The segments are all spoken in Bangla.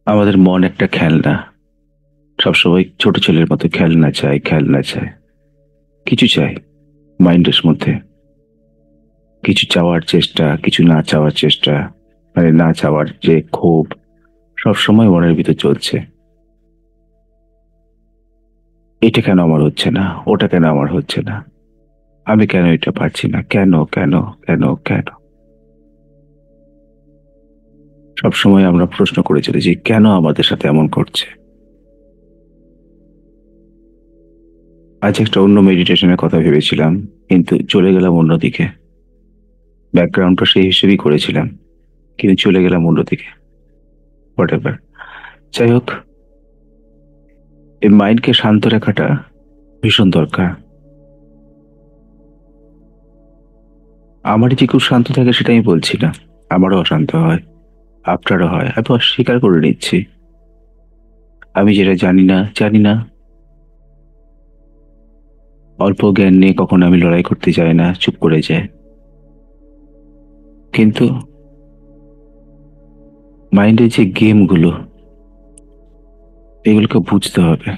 আমাদের মন একটা খেলনা। সবসময় ছোট ছেলের মতো খেলনা চায়, খেলনা চায়, কিছু চায় মাইন্ডের মধ্যে। কিছু চাওয়ার চেষ্টা, কিছু না চাওয়ার চেষ্টা, মানে না চাওয়ার যে ক্ষোভ সবসময় মনের ভিতর চলছে। এটা কেন আমার হচ্ছে না, ওটা কেন আমার হচ্ছে না, আমি কেন এটা পারছি না, কেন কেন কেন কেন। সবসময় আমরা প্রশ্ন করে চলেছি কেন আমাদের সাথে এমন করছে। আজ একটা অন্য মেডিটেশনের কথা ভেবেছিলাম, কিন্তু চলে গেলাম অন্যদিকে। ব্যাকগ্রাউন্ডটা সেই হিসেবেই করেছিলাম, কিন্তু চলে গেলাম অন্যদিকে। হোয়াট এভার, যাই হোক, এই মাইন্ডকে শান্ত রাখাটা ভীষণ দরকার। আমারই যে খুব শান্ত থাকে সেটা আমি বলছি না, আমারও অশান্ত হয়, আপনারও হয়, আমি অস্বীকার করে নিচ্ছি। আমি যেটা জানি না জানি না। অল্প জ্ঞান নিয়ে কখনো আমি লড়াই করতে চাই না, চুপ করে যাই। কিন্তু মাইন্ডের যে গেমগুলো, এগুলোকে বুঝতে হবে।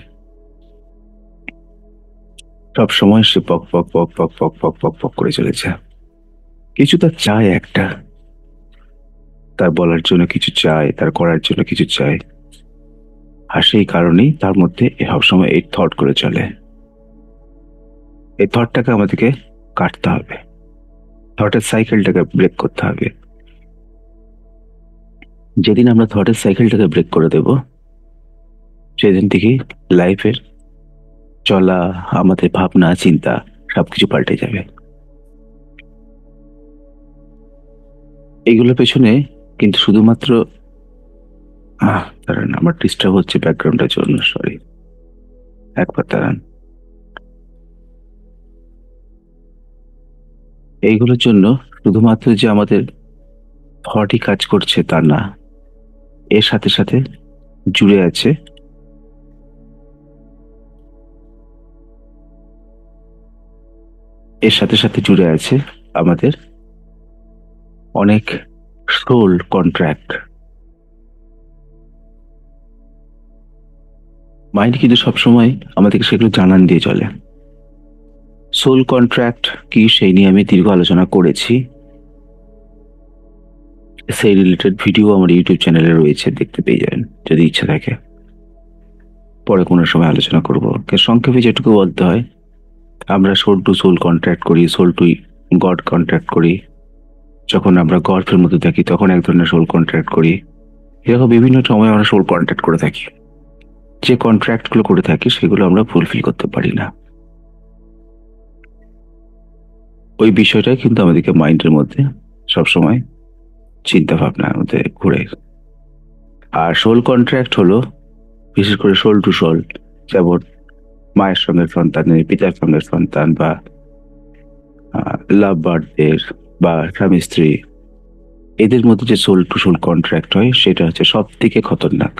সব সময় সে পক পক পক পক পক পক পক পক করে চলেছে। কিছু তার চায় একটা, তার বলার জন্য কিছু চায়, তার করার জন্য কিছু চায়। আর সেই কারণেই তার মধ্যে সবসময় এই থট করে চলে। এই থটটাকে আমাদেরকে কাটতে হবে, থটের সাইকেলটাকে ব্রেক করতে হবে। যেদিন আমরা থটের সাইকেলটাকে ব্রেক করে দেব, সেদিন থেকে লাইফের চলা, আমাদের ভাবনা চিন্তা সবকিছু পাল্টে যাবে। এইগুলোর পেছনে কিন্তু শুধুমাত্র দাঁড়ান, আমার ডিস্টার্ব হচ্ছে ব্যাকগ্রাউন্ডের জন্য, সরি। একবার দাঁড়ান। এইগুলোর জন্য শুধুমাত্র যে আমাদের থটই কাজ করছে তা না, এর সাথে সাথে জুড়ে আছে, এর সাথে সাথে জুড়ে আছে আমাদের অনেক সোল কন্ট্রাক্ট। মাইন্ড কিন্তু সবসময় আমাদেরকে সেগুলো জানান দিয়ে চলে। সোল কন্ট্রাক্ট কি সেই নিয়ে আমি দীর্ঘ আলোচনা করেছি। সেই রিলেটেড ভিডিও আমার ইউটিউব চ্যানেলে রয়েছে, দেখতে পেয়ে যাবেন যদি ইচ্ছা থাকে। পরে কোনো সময় আলোচনা করবো। সংক্ষেপে যেটুকু বলতে হয়, আমরা সোল টু সোল কন্ট্রাক্ট করি, সোল টু গড কন্ট্রাক্ট করি। যখন আমরা গল্পের মধ্যে থাকি তখন এক ধরনের সোল কন্ট্রাক্ট করি। এরকম বিভিন্ন সময় আমরা সোল কন্ট্রাক্ট করে থাকি। যে কন্ট্রাক্ট গুলো করে থাকি সেগুলো আমরা ফুলফিল করতে পারি না। ওই বিষয়টাই কিন্তু আমাদেরকে মাইন্ডের মধ্যে সবসময় চিন্তা ভাবনার মধ্যে ঘুরে। আর সোল কন্ট্রাক্ট হলো বিশেষ করে সোল টু সোল, যেমন মায়ের সঙ্গে সন্তানের, পিতার সঙ্গে সন্তান, বা লাভ বার্থদের, বা স্বামী স্ত্রী, এদের মধ্যে যে সোল টু সোল কন্ট্রাক্ট হয় সেটা হচ্ছে সব থেকে খতরনাক।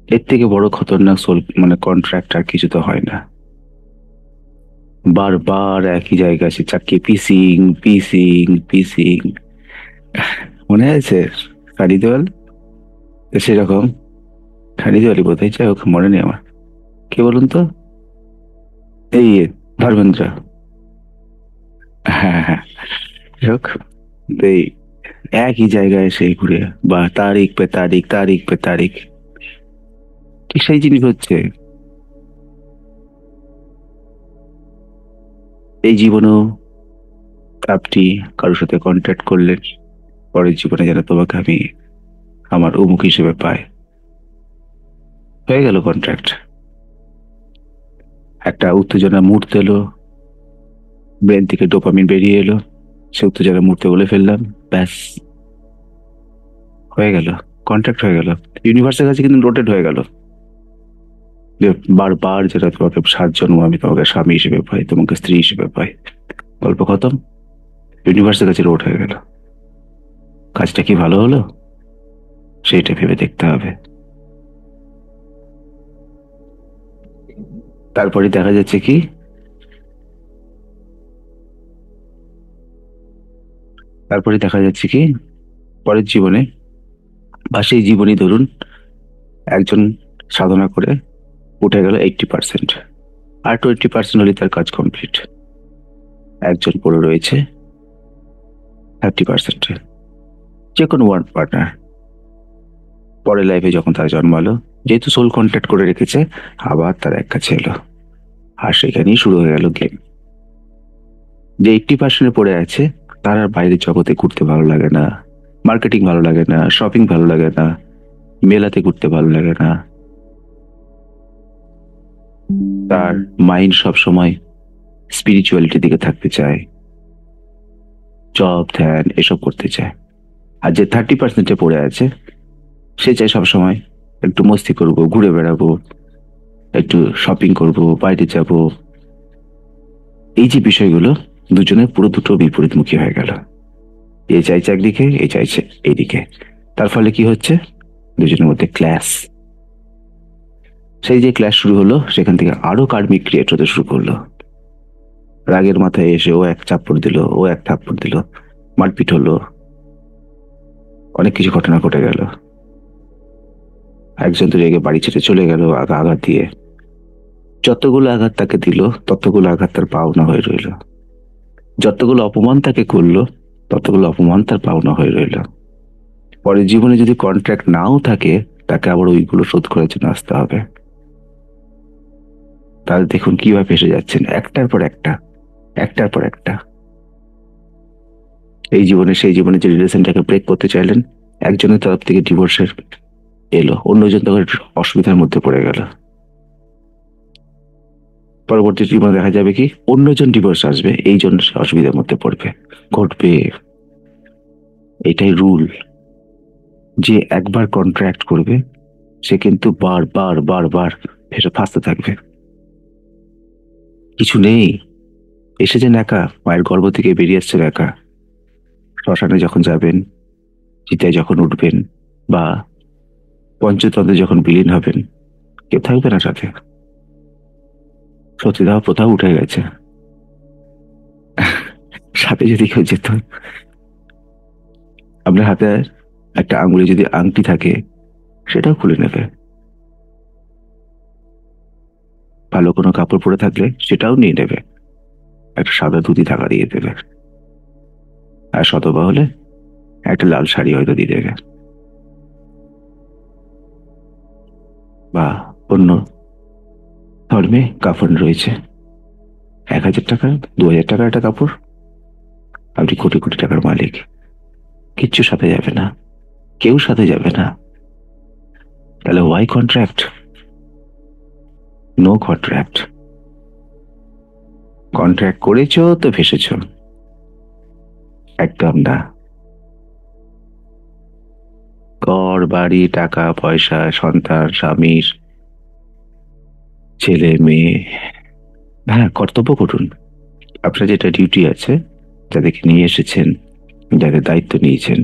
এর থেকে বড় খতরনাক সোল মানে কন্ট্রাক্ট আর কিছু তো হয় না। বারবার একই জায়গায় সে চাকিয়ে পিসিং পিসিং পিসিং, মনে আছে কারি দেওয়াল? তো সেরকম খালি দেওয়ালি বোধহয়, যাই হোক মনে নেই আমার। কে বলুন তো? এই ধর্মেন্দ্র। হ্যাঁ হ্যাঁ, যাই হোক, তো এই একই জায়গায় সেই ঘুরে, বা তারিখ পে তারিখ, তারিখ পে তারিখ, ঠিক সেই জিনিস হচ্ছে। এই জীবনেও আপনি কারোর সাথে কন্ট্যাক্ট করলেন, পরের জীবনে যেন তোমাকে আমি আমার অমুক হিসেবে পাই, হয়ে গেল কন্ট্রাক্ট। একটা উত্তেজনা মুহূর্তে এলো, ব্রেন থেকে ডোপামিন বেরিয়ে এলো, সে উত্তেজনা মুহূর্তে বলে ফেললাম, ব্যাস, হয়ে গেল, কন্ট্রাক্ট হয়ে গেল। ইউনিভার্সের কাছে কিন্তু নোটেড হয়ে গেল যে বারবার যেটা তোমাকে 7 জন্ম আমি তোমাকে স্বামী হিসেবে পাই, তোমাকে স্ত্রী হিসেবে পাই, গল্প খতম। ইউনিভার্সের কাছে রোড হয়ে গেল। কাজটা কি ভালো হলো সেইটা ভেবে দেখতে হবে। তারপরে দেখা যাচ্ছে কি, তারপরে দেখা যাচ্ছে কি পরের জীবনে বা সেই জীবনই ধরুন একজন সাধনা করে উঠে গেল 80%, আর 20% হলে তার কাজ কমপ্লিট। একজন পড়ে রয়েছে 30%, যে কোনো ওয়ান পার্টনার। পরের লাইফে যখন তার জন্মালো, যেহেতু সোল কন্ট্যাক্ট করে রেখেছে, আবার তার এক কাছে এলো, আর সেখানেই শুরু হয়ে গেল গেম। যে 80% পড়ে আছে, তার আর বাইরের জগতে ঘুরতে ভালো লাগে না, মার্কেটিং ভালো লাগে না, শপিং ভালো লাগে না, মেলাতে ঘুরতে ভালো লাগে না। তার মাইন্ড সব সময় স্পিরিচুয়ালিটির দিকে থাকতে চায়, জব ধ্যান এসব করতে চায়। আর যে 30%-এ পড়ে আছে, সে চায় সবসময় একটু মস্তি করব, ঘুরে বেড়াবো, একটু শপিং করব, বাইরে যাব। এই যে বিষয়গুলো, দুজনের পুরো দুটো বিপরীতমুখী হয়ে গেল। এ চাইছে একদিকে, এ চাইছে এইদিকে। তার ফলে কি হচ্ছে? দুজনের মধ্যে ক্ল্যাশ। সেই যে ক্ল্যাশ শুরু হলো, সেখান থেকে আরো কার্মিক ক্রিয়েট হতে শুরু করলো। রাগের মাথায় এসে ও এক চাপ্পড় দিল, ও এক থাপ্পড় দিল, মারপিট হলো, অনেক কিছু ঘটনা ঘটে গেল। একজন তো রেগে বাড়ি ছেড়ে চলে গেল আঘাত দিয়ে। যতগুলো আঘাত তাকে দিল, ততগুলো আঘাত তার পাওনা হয়ে রইল। যতগুলো অপমান তাকে করলো, ততগুলো অপমান তার পাওনা হয়ে রইল। পরে জীবনে যদি কন্ট্রাক্ট নাও থাকে, তাকে আবার ওইগুলো শোধ করার জন্য আসতে হবে। তাহলে দেখুন কিভাবে ফেসে যাচ্ছেন, একটার পর একটা, একটার পর একটা। এই জীবনে সেই জীবনে যে রিলেশনটাকে ব্রেক করতে চাইলেন, একজনের তরফ থেকে ডিভোর্সের এলো, অন্যজন তখন অসুবিধার মধ্যে পড়ে গেল। পরবর্তী জীবনে দেখা যাবে কি, অন্যজন ডিভোর্স আসবে, এই জন্য সে অসুবিধার মধ্যে পড়বে, ঘটবে। এটাই রুল। যে একবার কন্ট্রাক্ট করবে, সে কিন্তু বারবার বারবার ফেসে ফাঁসতে থাকবে। কিছু নেই, এসেছেন একা, মায়ের গর্ভ থেকে বেরিয়ে আসছেন একা। শ্মশানে যখন যাবেন, চিতায় যখন উঠবেন, বা পঞ্চতন্ত্রে যখন বিলীন হবেন, কেউ থাকবে না সাথে। সতীদাহ প্রথা উঠে গেছে। সাথে যদি কেউ যেত, আপনার হাতে একটা আঙুলে যদি আংটি থাকে, সেটাও খুলে নেবে। ভালো কোনো কাপড় পরে থাকলে সেটাও নিয়ে নেবে, একটা সাদা ধুতি ঢাকা দিয়ে দেবে। আর সতবা হলে একটা লাল শাড়ি হয়তো দিয়ে দেবে, বা অন্য ধর্মে কাফন রয়েছে। 1,000 টাকা, 2,000 টাকার একটা কাপড়, আপনি কোটি কোটি টাকার মালিক। কিচ্ছু সাথে যাবে না, কেউ সাথে যাবে না। তাহলে why contract? No contract. Contract করেছো তো ফেসেছ, একদম না। ঘর বাড়ি, টাকা পয়সা, সন্তান, স্বামীর, ছেলে মেয়ে, হ্যাঁ, কর্তব্য করুন। আপনার যেটা ডিউটি আছে, যাদেরকে নিয়ে এসেছেন, যাদের দায়িত্ব নিয়েছেন,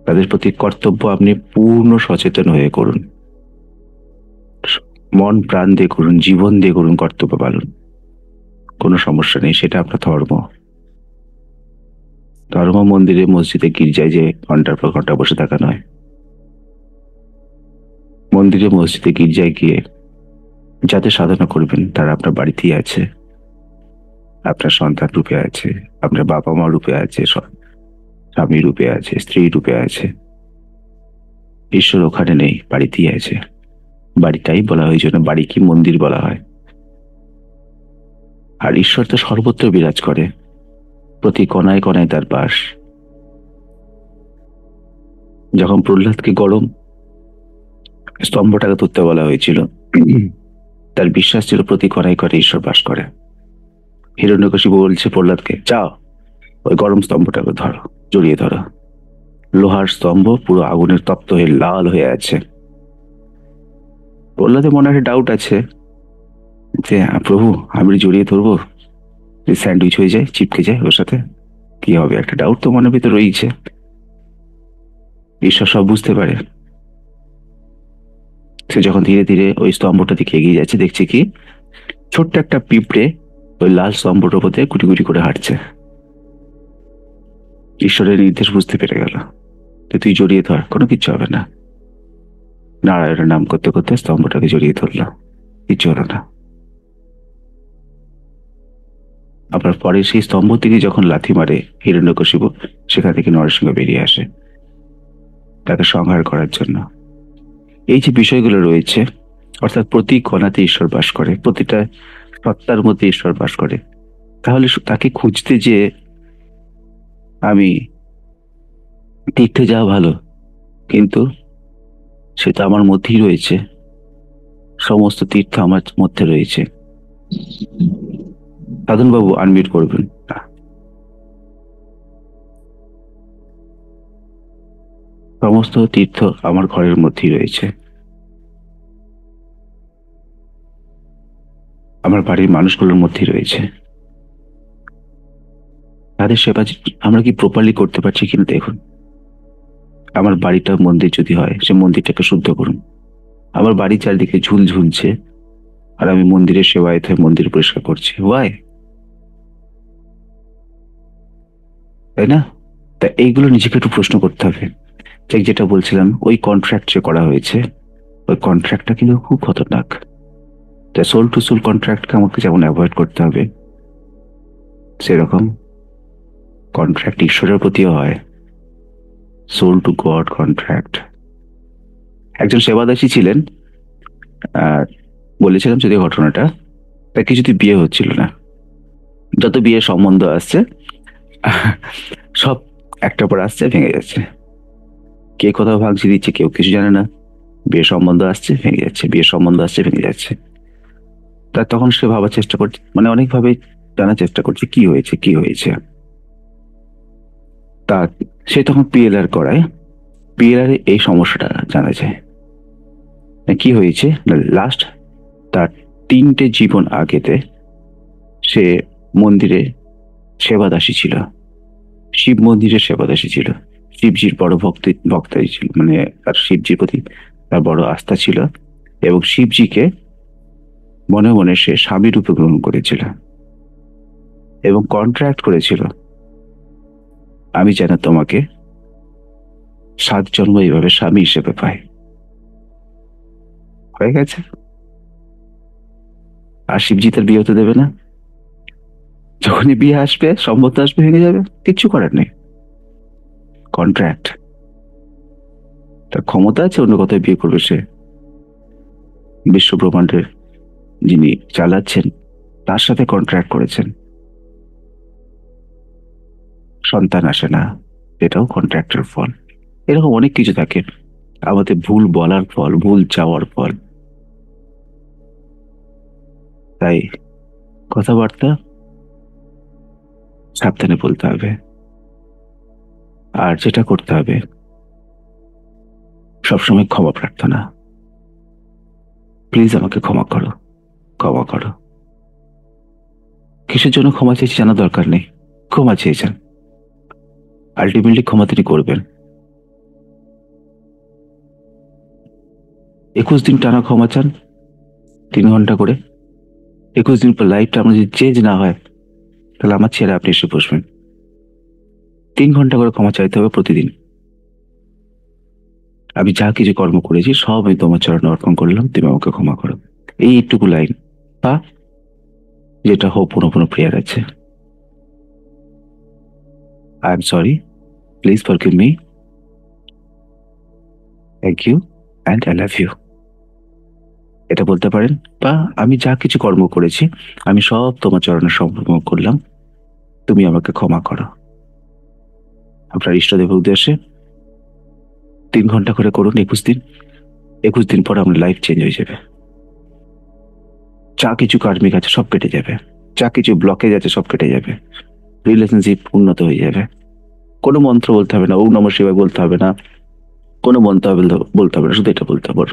তাদের প্রতি কর্তব্য আপনি পূর্ণ সচেতন হয়ে করুন। মন প্রাণ দিয়ে করুন, জীবন দিয়ে করুন কর্তব্য পালন। কোনো সমস্যা নেই, সেটা আপনার ধর্ম। ধর্ম মন্দিরে, মসজিদে, গির্জায় যে ঘন্টার পর ঘন্টা বসে থাকা নয়। মন্দিরে, মসজিদে, গির্জায় গিয়ে যাতে সাধনা করবেন, তারা আপনার বাড়িতেই আছে, আপনার সন্তান রূপে আছে, আপনার বাবা মা রূপে আছে, স্বামী রূপে আছে, স্ত্রী রূপে আছে। ঈশ্বর ওখানে নেই, বাড়িতেই আছে। বাড়িটাই বলা হয়, জন্য বাড়ি কি মন্দির বলা হয়। আর ঈশ্বর তো সর্বত্র বিরাজ করে, প্রতি কণায় কণায় তার বাস। যখন প্রহ্লাদকে গরম স্তম্ভটাকে তুলতে বলা হয়েছিল, তার বিশ্বাস ছিল প্রতি কণায় কণায় ঈশ্বর বাস করে। হিরণ্যকশিপু বলছে প্রহ্লাদকে, যাও ওই গরম স্তম্ভটাকে ধরো, জড়িয়ে ধরো। লোহার স্তম্ভ পুরো আগুনের তপ্ত হয়ে লাল হয়ে আছে। প্রহ্লাদের মনে একটা ডাউট আছে যে, প্রভু, আমি জড়িয়ে ধরবো, স্যান্ডউইচ হয়ে যায়, চিপকে যায় ওর সাথে, কি হবে? একটা ডাউট তো মনের ভিতরে রয়েছে। ঈশ্বর সব বুঝতে পারে। সে যখন ধীরে ধীরে ওই স্তম্ভটা দিকে এগিয়ে যাচ্ছে, দেখছে কি ছোট্ট একটা পিঁপড়ে ওই লাল স্তম্ভটার উপর দিয়ে গুটি গুটি করে হাঁটছে। ঈশ্বরের নির্দেশ বুঝতে পেরে গেল। তো তুই জড়িয়ে ধর, কোনো কিচ্ছু হবে না। নারায়ণের নাম করতে করতে স্তম্ভটাকে জড়িয়ে ধরলো, কিচ্ছু হলো না। আবার পরে সেই স্তম্ভ থেকে যখন লাথি মারে হিরণ্যকশিপু, সেখান থেকে নরসিংহ বেরিয়ে আসে তাকে সংহার করার জন্য। এই যে বিষয়গুলো রয়েছে, অর্থাৎ প্রতি কণাতে ঈশ্বর বাস করে, প্রতিটা সত্তার মধ্যে ঈশ্বর বাস করে। তাহলে তাকে খুঁজতে যে আমি তীর্থে যাওয়া ভালো, কিন্তু সে তো আমার মধ্যেই রয়েছে, সমস্ত তীর্থ আমার মধ্যে রয়েছে। সাধন বাবু আনমিউট করবেন। সমস্ত তীর্থ আমার ঘরের মধ্যেই রয়েছে, আমার বাড়ির মানুষগুলোর মধ্যেই রয়েছে। তাদের সেবা আমরা কি প্রপারলি করতে পারছি কিনা দেখুন। আমার বাড়িটা মন্দির যদি হয়, সে মন্দিরটাকে শুদ্ধ করুন। আমার বাড়ির চারিদিকে ঝুল ঝুলছে, আর আমি মন্দিরের সেবায়ত হয়ে মন্দির পরিষ্কার করছি, ওয়াই? তাই না? তা এইগুলো নিজেকে একটু প্রশ্ন করতে হবে। ঠিক যেটা বলছিলাম, ওই কন্ট্রাক্ট যে করা হয়েছে, ওই কন্ট্রাক্টটা কিন্তু খুব খতরনাক। তাই সোল টু সোল কন্ট্রাক্টকে আমাকে যেমন অ্যাভয়েড করতে হবে, সেরকম কন্ট্রাক্ট ঈশ্বরের প্রতিও হয়, সোল টু গড কন্ট্রাক্ট। একজন সেবাদাসী ছিলেন, আর বলেছিলাম যদি ঘটনাটা, তার কিছুতে বিয়ে হচ্ছিল না। যত বিয়ে সম্বন্ধ আসছে, সব একটা পর আসছে, ভেঙে যাচ্ছে। কে কোথাও ভাগছি দিচ্ছে কেউ কিছু জানে না। বিয়ে সম্বন্ধ আসছে, ভেঙে যাচ্ছে, বিয়ে সম্বন্ধ আসছে, ভেঙে যাচ্ছে। তা তখন সে ভাবার চেষ্টা করছে, মানে অনেকভাবে জানার চেষ্টা করছে কি হয়েছে কি হয়েছে। তা সে তখন পিএলআর করায়, পিএলআর এই সমস্যাটা জানা যায়। কি হয়েছে, লাস্ট তার 3টে জীবন আগেতে সে মন্দিরে সেবাদাসী ছিল, শিব মন্দিরের সেবাদাসী ছিল। শিবজির বড় ভক্তই ছিল, মানে তার শিবজির প্রতি তার বড় আস্থা ছিল, এবং শিবজিকে মনে মনে সে স্বামী রূপে গ্রহণ করেছিল এবং কন্ট্রাক্ট করেছিল, আমি যেন তোমাকে 7 জন্ম এইভাবে স্বামী হিসেবে পাই। হয়ে গেছে। আর শিবজি তার বিয়ে হতে দেবে না। যখনই বিয়ে আসবে, সম্মত আসবে, ভেঙে যাবে, কিচ্ছু করার নেই, কন্ট্রাক্ট। তার ক্ষমতা আছে, অন্য কথায় বিয়ে করবে সে। বিশ্ব ব্রহ্মাণ্ডের যিনি চালাচ্ছেন, তার সাথে কন্ট্রাক্ট করেছেন, সন্তান আসে না, এটাও কন্ট্রাক্টের ফল। এরকম অনেক কিছু থাকে, আমাদের ভুল বলার ফল, ভুল চাওয়ার ফল। তাই কথাবার্তা সাবধানে বলতে হবে। আর যেটা করতে হবে, সবসময় ক্ষমা প্রার্থনা। প্লিজ আমাকে ক্ষমা করো, ক্ষমা করো। কিসের জন্য ক্ষমা চেয়েছি জানার দরকার নেই, ক্ষমা চেয়েছেন, আলটিমেটলি ক্ষমা তিনি করবেন। 21 দিন টানা ক্ষমা চান, 3 ঘন্টা করে। 21 দিন পর লাইফটা আমার যদি চেঞ্জ না হয়, তাহলে আমার ছেড়ে আপনি এসে বসবেন। 3 ঘন্টা করে ক্ষমা চাইতে হবে প্রতিদিন। আমি যা কিছু কর্ম করেছি সব আমি তোমার চরণে অর্পণ করলাম, তুমি আমাকে ক্ষমা করো। এই একটুকু লাইন, বা যেটা হোক পুরো পুরো প্রেয়ার আছে, I am sorry, please forgive me, thank you, and I love you. এটা বলতে পারেন। বা আমি যা কিছু কর্ম করেছি, আমি সব তোমার চরণে সমর্পণ করলাম, তুমি আমাকে ক্ষমা করো। আপনার ইষ্টদেবের উদ্দেশ্যে 3 ঘন্টা করে করুন, 21 দিন। 21 দিন পর আপনার লাইফ চেঞ্জ হয়ে যাবে। যা কিছু কার্মিক আছে সব কেটে যাবে, যা কিছু ব্লকেজ আছে সব কেটে যাবে, রিলেশনশিপ উন্নত হয়ে যাবে। কোনো মন্ত্র বলতে হবে না, ওম নমঃ শিবায় বলতে হবে না, কোনো মন্ত্র বলতে হবে না, শুধু এটা বলতে হবে।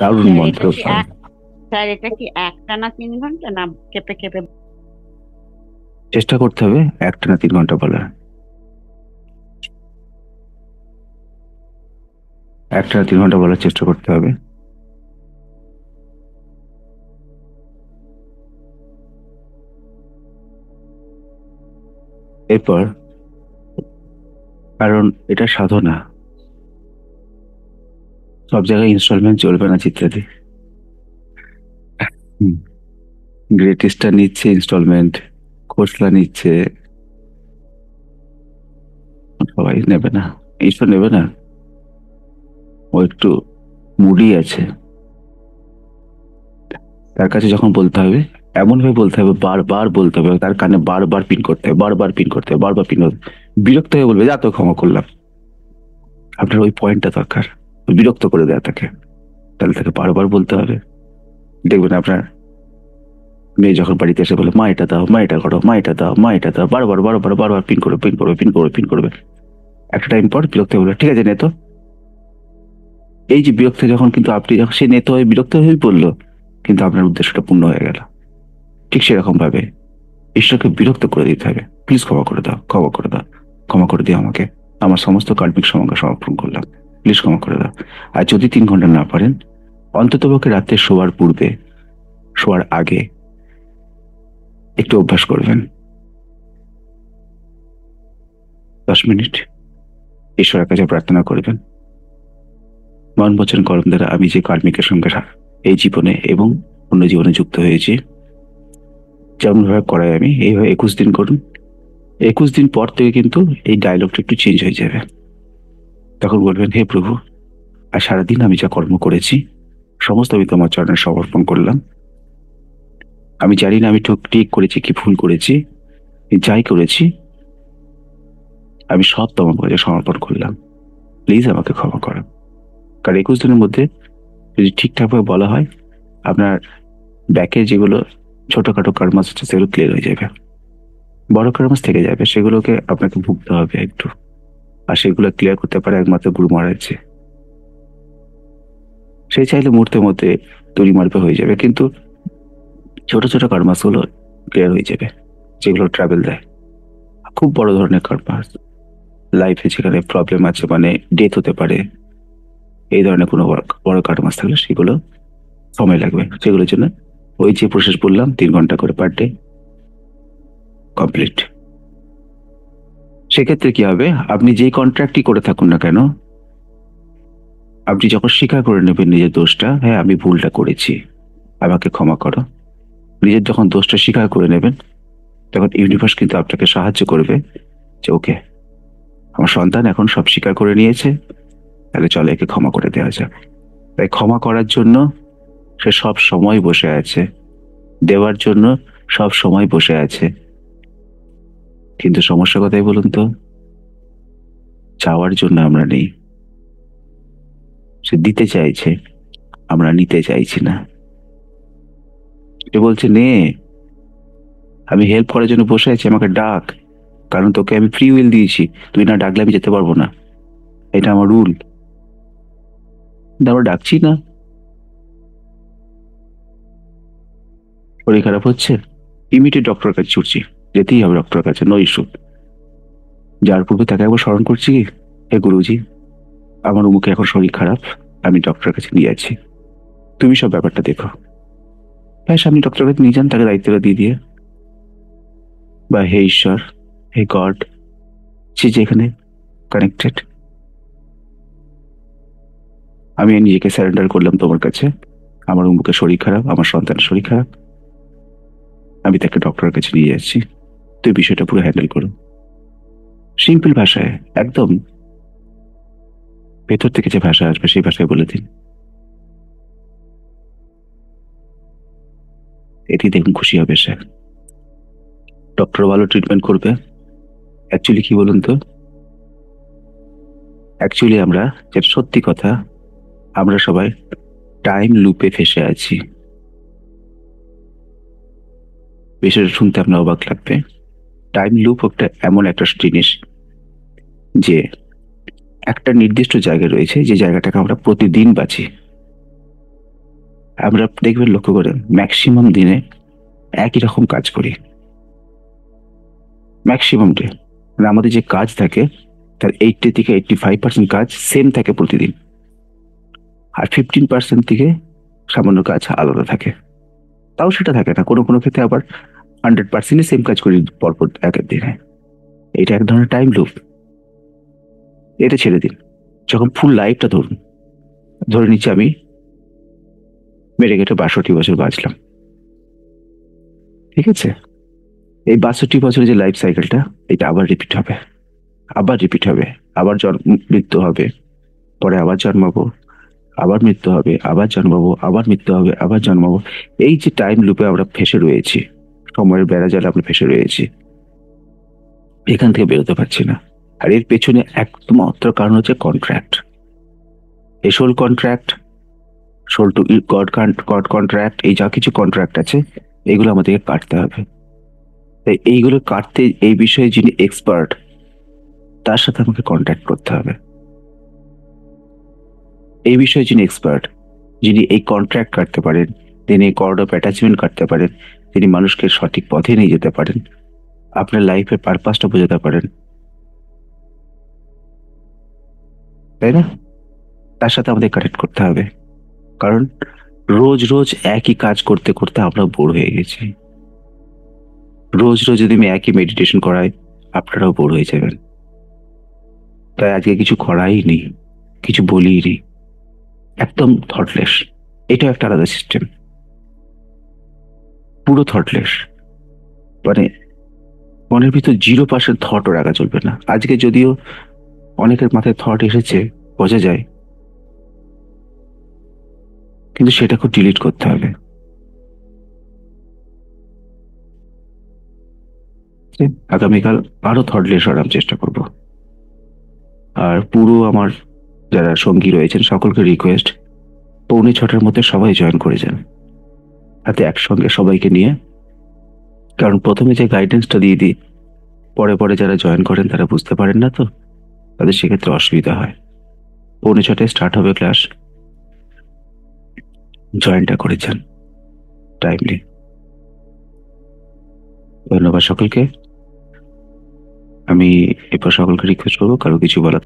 দারুণ স্যার মন্ত্র। এটা কি এক স্যার এটা কি একটানা 3 ঘন্টা না কেঁপে কেঁপে? চেষ্টা করতে হবে একটানা 3 ঘন্টা বলার, একটানা 3 ঘন্টা বলার চেষ্টা করতে হবে। এরপর, কারণ এটা সাধনা, সব জায়গায় ইনস্টলমেন্ট চলবে না চিত্রাদি। গ্রেটেস্টটা নিচ্ছে ইনস্টলমেন্ট, খোসলা নিচ্ছে, সবাই নেবে না। এইসব নেবে না, ও একটু মুডি আছে। তার কাছে যখন বলতে হবে, এমন ভাবে বলতে হবে, বারবার বলতে হবে, তার কানে বারবার পিন করতে হবে, বারবার পিন করতে হবে, বারবার পিন করতে হবে। বিরক্ত হয়ে বলবে, যা তো ক্ষমা করলাম। আপনার ওই পয়েন্টটা দরকার, বিরক্ত করে দেয়া তাকে। তাহলে তাকে বারবার বলতে হবে। দেখবেন আপনার মেয়ে যখন বাড়িতে এসে বলে, মা এটা দাও, মা এটা করো, মা এটা দাও, মা এটা দাও, বারবার বারবার বারবার পিন করবে, পিন করবে, পিন করবে, পিন করবে। একটা টাইম পর বিরক্ত হয়ে বলবে, ঠিক আছে নে তো। এই যে বিরক্ত যখন, কিন্তু আপনি যখন সে নেতে হয়ে বিরক্ত হয়ে পড়লো, কিন্তু আপনার উদ্দেশ্যটা পূর্ণ হয়ে গেল। ঠিক সেরকম ভাবে ঈশ্বরকে বিরক্ত করে দিতে হবে। প্লিজ ক্ষমা করে দাও, ক্ষমা করে দাও, ক্ষমা করে দিও আমাকে, আমার সমস্ত কাল্পিক সমস্যা সমর্পণ করলাম, প্লিজ ক্ষমা করে দাও। আর যদি 3 ঘন্টা না পারেন, অন্ততপক্ষে রাতে শোয়ার পূর্বে, শোয়ার আগে একটু অভ্যাস করবেন। 10 মিনিট ঈশ্বরের কাছে প্রার্থনা করবেন, মন বচন কর্ম দ্বারা আমি যে কার্মিকের সঙ্গে এই জীবনে এবং অন্য জীবনে যুক্ত হয়েছি, যেমন ভাবে করাই আমি, এইভাবে 21 দিন করুন। 21 দিন পর থেকে কিন্তু এই ডায়লগটা একটু চেঞ্জ হয়ে যাবে। তখন বলবেন, হে প্রভু, আর সারাদিন আমি যা কর্ম করেছি সমস্ত আমি তোমার চরণে সমর্পণ করলাম। আমি জানি না আমি ঠিক করেছি কি ভুল করেছি, যাই করেছি আমি সব তোমার কাছে সমর্পণ করলাম, প্লিজ আমাকে ক্ষমা করো। কারণ 21 দিনের মধ্যে যদি ঠিকঠাক ভাবে বলা হয়, আপনার ব্যাকের যেগুলো ছোটখাটো কর্মাস আছে সেগুলো ক্লিয়ার হয়ে যাবে। বড় কর্মাস থেকে যাবে, সেগুলোকে আপনাকে ভুগতে হবে একটু। আর সেগুলো ক্লিয়ার করতে পারে একমাত্র গুরু মহারাজ। সে চাইলে মুহূর্তের মধ্যে তৈরি মারবে হয়ে যাবে, কিন্তু ছোট ছোট কর্মাস গুলো ক্লিয়ার হয়ে যাবে, যেগুলো ট্রাভেল দেয়। খুব বড় ধরনের কর্মাস, লাইফে যেখানে প্রবলেম আছে, মানে ডেথ হতে পারে, এই ধরনের কোনো বড় কর্মাস থাকলে সেগুলো সময় লাগবে। সেগুলোর জন্য ওই যে প্রসেস বললাম, 3 ঘন্টা করে পার ডে কমপ্লিট। সেক্ষেত্রে কি হবে, আপনি যেই কন্ট্রাক্টই করে থাকুন না কেন, আপনি যখন স্বীকার করে নেবেন নিজের দোষটা, হ্যাঁ আমি ভুলটা করেছি, আমাকে ক্ষমা করো, নিজের যখন দোষটা স্বীকার করে নেবেন, তখন ইউনিভার্স কিন্তু আপনাকে সাহায্য করবে যে ওকে, আমার সন্তান এখন সব স্বীকার করে নিয়েছে, তাহলে চলো একে ক্ষমা করে দেওয়া যাক। তাই ক্ষমা করার জন্য সে সব সময় বসে আছে, দেওয়ার জন্য সব সময় বসে আছে। কিন্তু সমস্যা কোথায় বলুন তো, চাওয়ার জন্য আমরা নেই। সে দিতে চাইছে, আমরা নিতে চাইছি না। সে বলছে নে, আমি হেল্প করার জন্য বসে আছি, আমাকে ডাক, কারণ তোকে আমি ফ্রি উইল দিয়েছি, তুই না ডাকলে আমি যেতে পারবো না, এটা আমার রুল। আমরা ডাকছি না। শরীর খারাপ হচ্ছে, ইমিডিয়েট ডক্টরের কাছে ছুটছি, যেতেই হবে ডক্টরের কাছে, নো ইস্যু। যার পূর্বে তাকে একবার স্মরণ করছি, হে গুরুজি, আমার মুখে এখন শরীর খারাপ, আমি ডক্টরের কাছে নিয়ে যাচ্ছি, তুমি সব ব্যাপারটা দেখো। ব্যাস, আপনি ডক্টরের কাছে নিয়ে যান, তাকে দায়িত্বটা দিয়ে দিয়ে, বা হে ঈশ্বর, হে গড, সে যেখানে কানেক্টেড, আমি নিজেকে স্যারেন্ডার করলাম তোমার কাছে, আমার মুখে শরীর খারাপ, আমার সন্তানের শরীর খারাপ, আমি তাকে ডক্টরের কাছে নিয়ে যাচ্ছি, তুই বিষয়টা পুরো হ্যান্ডেল করো। সিম্পল ভাষায়, একদম ভেতর থেকে যে ভাষা আসবে সেই ভাষায় বলে দিন। এটি দেখুন খুশি হবে সে, ডক্টর ভালো ট্রিটমেন্ট করবে। অ্যাকচুয়ালি কি বলুন তো, অ্যাকচুয়ালি আমরা, যেটা সত্যি কথা, আমরা সবাই টাইম লুপে ফেসে আছি। বিষয়টা শুনতে আপনার অবাক লাগবে। টাইম লুপ একটা এমন একটা জিনিস, যে একটা নির্দিষ্ট জায়গা রয়েছে, যে জায়গাটাকে আমরা প্রতিদিন বাঁচি। আমরা দেখবেন, লক্ষ্য করে, ম্যাক্সিমাম দিনে একই রকম কাজ করি, ম্যাক্সিমাম ডে। মানে আমাদের যে কাজ থাকে, তার 80 থেকে 85% কাজ সেম থাকে প্রতিদিন, আর 15% থেকে সামান্য কাজ আলাদা থাকে। তাও সেটা থাকে না, কোনো কোনো ক্ষেত্রে আবার 100% সেম কাজ করি পরপর এক এক দিনে। এটা এক ধরনের টাইম লুপ। এটা ছেড়ে দিন। যখন ফুল লাইফটা ধরুন, ধরে নিচ্ছি আমি মেরে কেটে 62 বছর বাঁচলাম, ঠিক আছে? এই 62 বছরের যে লাইফ সাইকেলটা, এটা আবার রিপিট হবে, আবার রিপিট হবে, আবার মৃত্যু হবে, পরে আবার জন্মাবো, আবার মৃত্যু হবে, আবার জন্মাবো, আবার মৃত্যু হবে, আবার জন্মাবো। এই যে টাইম লুপে আমরা ফেসে রয়েছি, সময়ের বেড়াজালে আমরা ফেসে রয়েছি, এখান থেকে বেরোতে পারছি না। আর এর পেছনে একমাত্র কারণ হচ্ছে কন্ট্রাক্ট। এই soul contract, soul to God God contract, এই যা কিছু কন্ট্রাক্ট আছে, এগুলো আমাদেরকে কাটতে হবে। তাই এইগুলো কাটতে এই বিষয়ে যিনি এক্সপার্ট, তার সাথে আমাকে কন্ট্যাক্ট করতে হবে। এই বিষয়ে যিনি এক্সপার্ট, যিনি এই কন্ট্রাক্ট কাটতে পারেন, তিনি কর্ড অফ অ্যাটাচমেন্ট কাটতে পারেন, তিনি মানুষকে সঠিক পথে নিয়ে যেতে পারেন, আপনার লাইফের পারপাসটা বোঝাতে পারেন, তাই না? তার সাথে আমাদের কানেক্ট করতে হবে। কারণ রোজ রোজ একই কাজ করতে করতে আমরা বোর হয়ে গেছি। রোজ রোজ যদি আমি একই মেডিটেশন করাই, আপনারাও বোর হয়ে যাবেন। তাই আজকে কিছু করাই নেই, কিছু বলিই নেই, একদম থটলেস। এটাও একটা আলাদা সিস্টেম, পুরো থটলেস। মানে মনের ভিতর 0% থটও রাখা চলবে না। আজকে যদিও অনেকের মাথায় থট এসেছে, বোঝা যায়, কিন্তু সেটা খুব ডিলিট করতে হবে। আগামীকাল আরো থটলেস হওয়ার আমি চেষ্টা করব। আর পুরো আমার যারা সঙ্গী রয়েছেন সকলকে রিকোয়েস্ট, 6:45-র মধ্যে সবাই জয়েন করে যান, হাতে একসঙ্গে সবাইকে নিয়ে। কারণ প্রথমে যে গাইডেন্সটা দিয়ে দিই, পরে পরে যারা জয়েন করেন তারা বুঝতে পারেন না, তো তাদের সেক্ষেত্রে অসুবিধা হয়। 6:45-টায় স্টার্ট হবে ক্লাস, জয়েনটা করে যান টাইমলি। ধন্যবাদ সকলকে। আমি এরপর সকলকে রিকোয়েস্ট করবো, কারো কিছু বলার